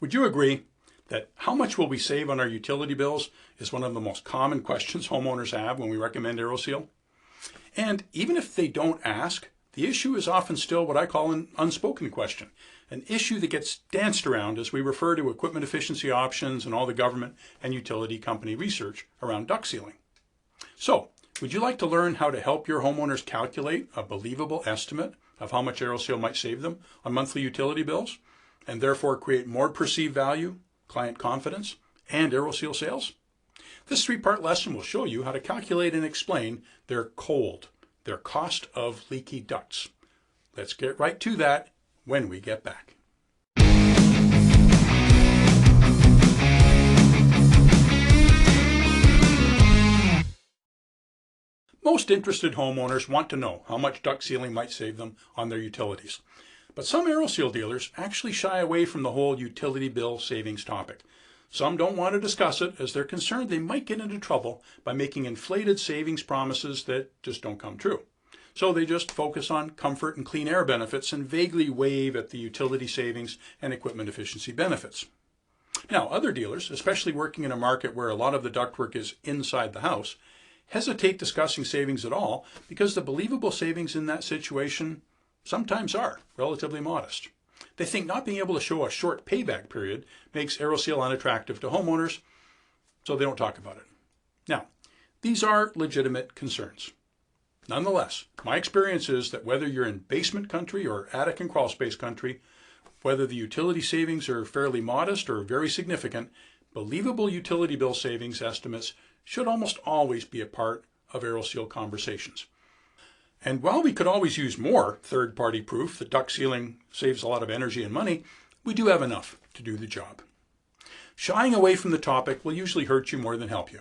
Would you agree that how much will we save on our utility bills is one of the most common questions homeowners have when we recommend AeroSeal? And even if they don't ask, the issue is often still what I call an unspoken question, an issue that gets danced around as we refer to equipment efficiency options and all the government and utility company research around duct sealing. So, would you like to learn how to help your homeowners calculate a believable estimate of how much AeroSeal might save them on monthly utility bills, and therefore create more perceived value, client confidence, and AeroSeal sales? This three-part lesson will show you how to calculate and explain their cost of leaky ducts. Let's get right to that when we get back. Most interested homeowners want to know how much duct sealing might save them on their utilities. But some AeroSeal dealers actually shy away from the whole utility bill savings topic. Some don't want to discuss it as they're concerned they might get into trouble by making inflated savings promises that just don't come true. So they just focus on comfort and clean air benefits and vaguely wave at the utility savings and equipment efficiency benefits. Now, other dealers, especially working in a market where a lot of the ductwork is inside the house, hesitate discussing savings at all because the believable savings in that situation sometimes are relatively modest. They think not being able to show a short payback period makes AeroSeal unattractive to homeowners, so they don't talk about it. Now, these are legitimate concerns. Nonetheless, my experience is that whether you're in basement country or attic and crawl space country, whether the utility savings are fairly modest or very significant, believable utility bill savings estimates should almost always be a part of AeroSeal conversations. And while we could always use more third-party proof that duct sealing saves a lot of energy and money, we do have enough to do the job. Shying away from the topic will usually hurt you more than help you.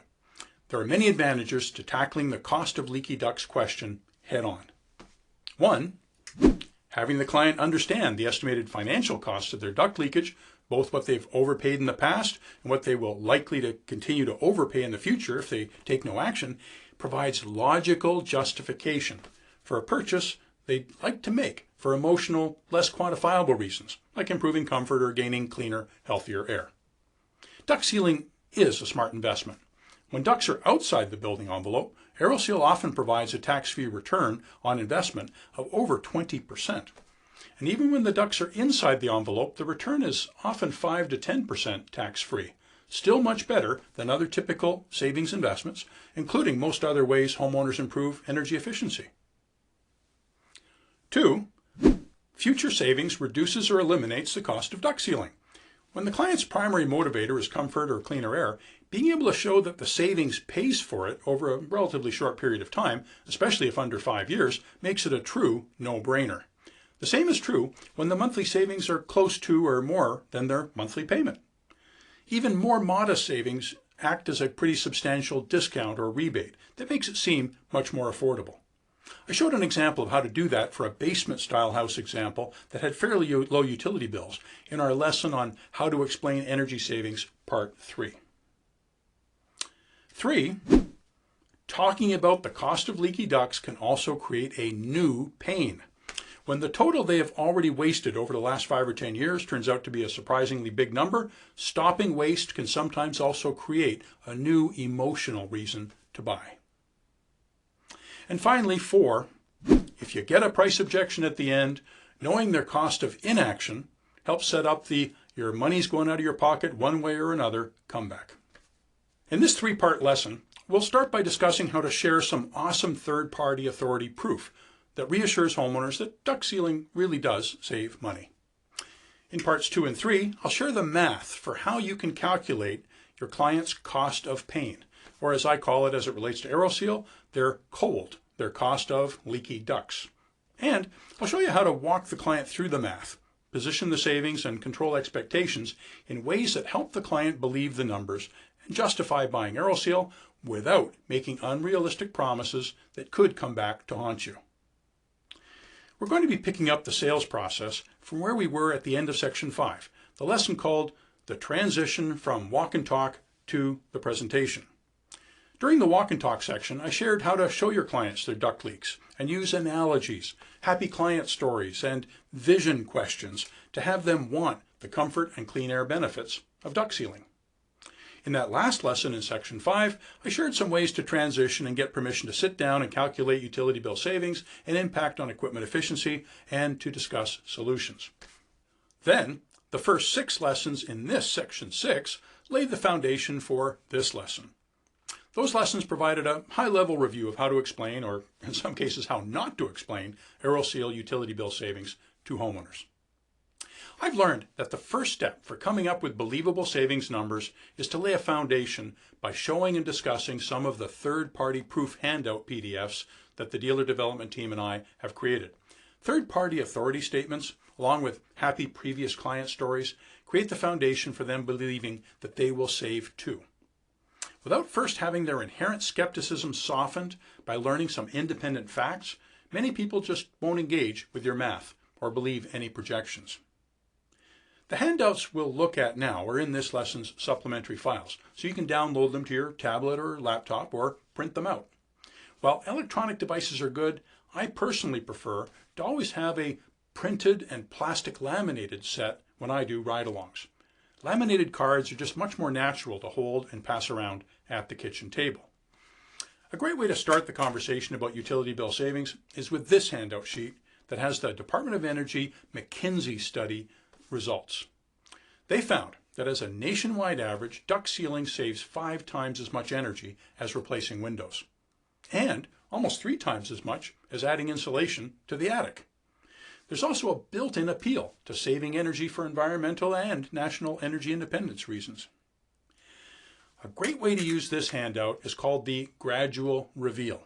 There are many advantages to tackling the cost of leaky ducts question head on. One, having the client understand the estimated financial costs of their duct leakage, both what they've overpaid in the past and what they will likely to continue to overpay in the future if they take no action, provides logical justification for a purchase they'd like to make for emotional, less quantifiable reasons, like improving comfort or gaining cleaner, healthier air. Duct sealing is a smart investment. When ducts are outside the building envelope, AeroSeal often provides a tax-free return on investment of over 20%. And even when the ducts are inside the envelope, the return is often 5 to 10% tax-free. Still much better than other typical savings investments, including most other ways homeowners improve energy efficiency. 2, future savings reduces or eliminates the cost of duct sealing. When the client's primary motivator is comfort or cleaner air, being able to show that the savings pays for it over a relatively short period of time, especially if under 5 years, makes it a true no-brainer. The same is true when the monthly savings are close to or more than their monthly payment. Even more modest savings act as a pretty substantial discount or rebate that makes it seem much more affordable. I showed an example of how to do that for a basement-style house example that had fairly low utility bills in our lesson on how to explain energy savings, part 3. 3, talking about the cost of leaky ducts can also create a new pain. When the total they have already wasted over the last 5 or 10 years turns out to be a surprisingly big number, stopping waste can sometimes also create a new emotional reason to buy. And finally, 4, if you get a price objection at the end, knowing their cost of inaction helps set up the your money's going out of your pocket one way or another comeback. In this 3-part lesson, we'll start by discussing how to share some awesome third-party authority proof that reassures homeowners that duct sealing really does save money. In parts 2 and 3, I'll share the math for how you can calculate your client's cost of pain, or as I call it as it relates to AeroSeal, their cost of leaky ducts. And I'll show you how to walk the client through the math, position the savings and control expectations in ways that help the client believe the numbers and justify buying AeroSeal without making unrealistic promises that could come back to haunt you. We're going to be picking up the sales process from where we were at the end of section 5, the lesson called The Transition from Walk and Talk to the Presentation. During the walk and talk section, I shared how to show your clients their duct leaks and use analogies, happy client stories, and vision questions to have them want the comfort and clean air benefits of duct sealing. In that last lesson in Section 5, I shared some ways to transition and get permission to sit down and calculate utility bill savings and impact on equipment efficiency, and to discuss solutions. Then, the first 6 lessons in this Section 6 laid the foundation for this lesson. Those lessons provided a high-level review of how to explain, or in some cases how not to explain, AeroSeal utility bill savings to homeowners. I've learned that the first step for coming up with believable savings numbers is to lay a foundation by showing and discussing some of the third-party proof handout PDFs that the dealer development team and I have created. Third-party authority statements, along with happy previous client stories, create the foundation for them believing that they will save too. Without first having their inherent skepticism softened by learning some independent facts, many people just won't engage with your math or believe any projections. The handouts we'll look at now are in this lesson's supplementary files, so you can download them to your tablet or laptop or print them out. While electronic devices are good, I personally prefer to always have a printed and plastic laminated set when I do ride-alongs. Laminated cards are just much more natural to hold and pass around at the kitchen table. A great way to start the conversation about utility bill savings is with this handout sheet that has the Department of Energy McKinsey study results. They found that as a nationwide average, duct sealing saves 5 times as much energy as replacing windows, and almost 3 times as much as adding insulation to the attic. There's also a built-in appeal to saving energy for environmental and national energy independence reasons. A great way to use this handout is called the gradual reveal.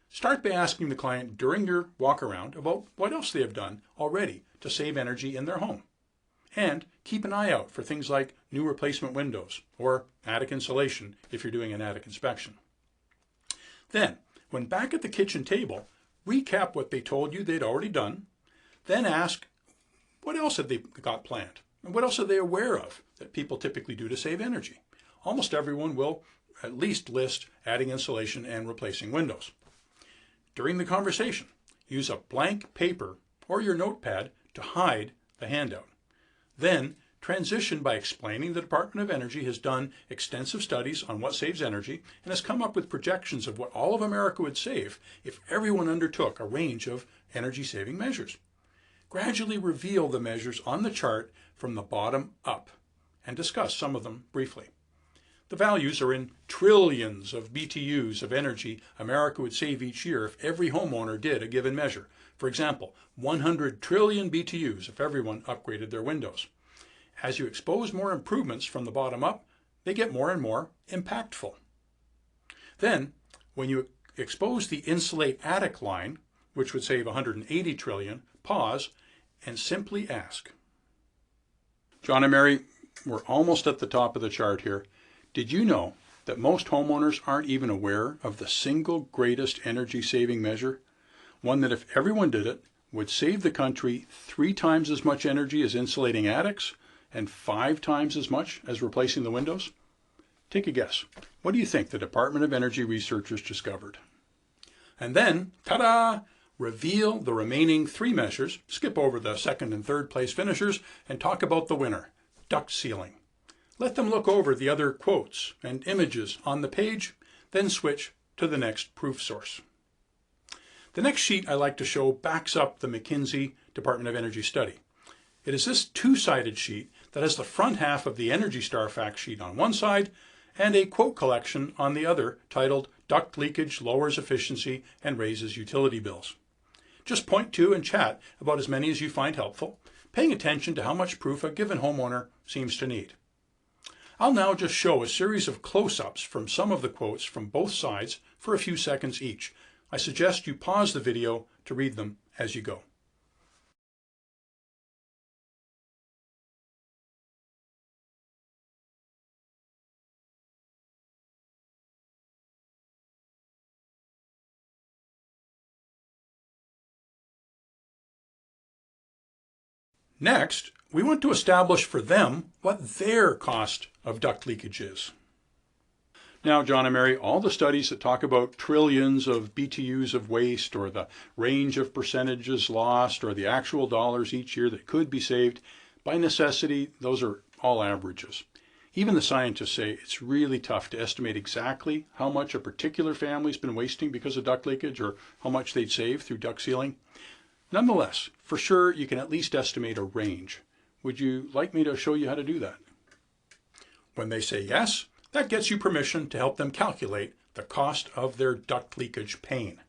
Start by asking the client during your walk around about what else they have done already to save energy in their home. And keep an eye out for things like new replacement windows or attic insulation if you're doing an attic inspection. Then, when back at the kitchen table, recap what they told you they'd already done. Then ask, what else have they got planned? And what else are they aware of that people typically do to save energy? Almost everyone will at least list adding insulation and replacing windows. During the conversation, use a blank paper or your notepad to hide the handout. Then transition by explaining the Department of Energy has done extensive studies on what saves energy and has come up with projections of what all of America would save if everyone undertook a range of energy-saving measures. Gradually reveal the measures on the chart from the bottom up and discuss some of them briefly. The values are in trillions of BTUs of energy America would save each year if every homeowner did a given measure. For example, 100 trillion BTUs if everyone upgraded their windows. As you expose more improvements from the bottom up, they get more and more impactful. Then, when you expose the insulate attic line, which would save 180 trillion, pause and simply ask. John and Mary, we're almost at the top of the chart here. Did you know that most homeowners aren't even aware of the single greatest energy saving measure? One that if everyone did it, would save the country 3 times as much energy as insulating attics and 5 times as much as replacing the windows? Take a guess. What do you think the Department of Energy researchers discovered? And then, ta-da! Reveal the remaining 3 measures, skip over the second and third place finishers, and talk about the winner, duct sealing. Let them look over the other quotes and images on the page, then switch to the next proof source. The next sheet I like to show backs up the McKinsey Department of Energy study. It is this 2-sided sheet that has the front half of the Energy Star fact sheet on one side and a quote collection on the other titled Duct Leakage Lowers Efficiency and Raises Utility Bills. Just point to and chat about as many as you find helpful, paying attention to how much proof a given homeowner seems to need. I'll now just show a series of close-ups from some of the quotes from both sides for a few seconds each. I suggest you pause the video to read them as you go. Next, we want to establish for them what their cost of duct leakage is. Now, John and Mary, all the studies that talk about trillions of BTUs of waste or the range of percentages lost or the actual dollars each year that could be saved, By necessity, those are all averages. Even the scientists say it's really tough to estimate exactly how much a particular family's been wasting because of duct leakage or how much they'd save through duct sealing. Nonetheless, for sure, you can at least estimate a range. Would you like me to show you how to do that? When they say yes, that gets you permission to help them calculate the cost of their duct leakage pain.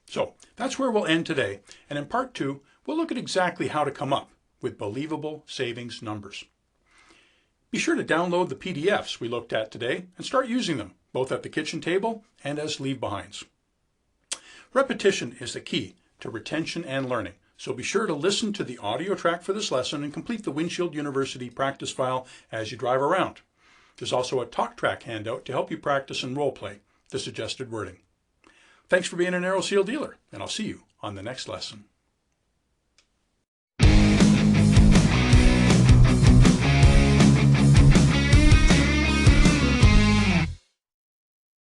So that's where we'll end today. And in part 2, we'll look at exactly how to come up with believable savings numbers. Be sure to download the PDFs we looked at today and start using them, both at the kitchen table and as leave-behinds. Repetition is the key to retention and learning, so be sure to listen to the audio track for this lesson and complete the Windshield University practice file as you drive around. There's also a talk track handout to help you practice and role play the suggested wording. Thanks for being an AeroSeal dealer, and I'll see you on the next lesson.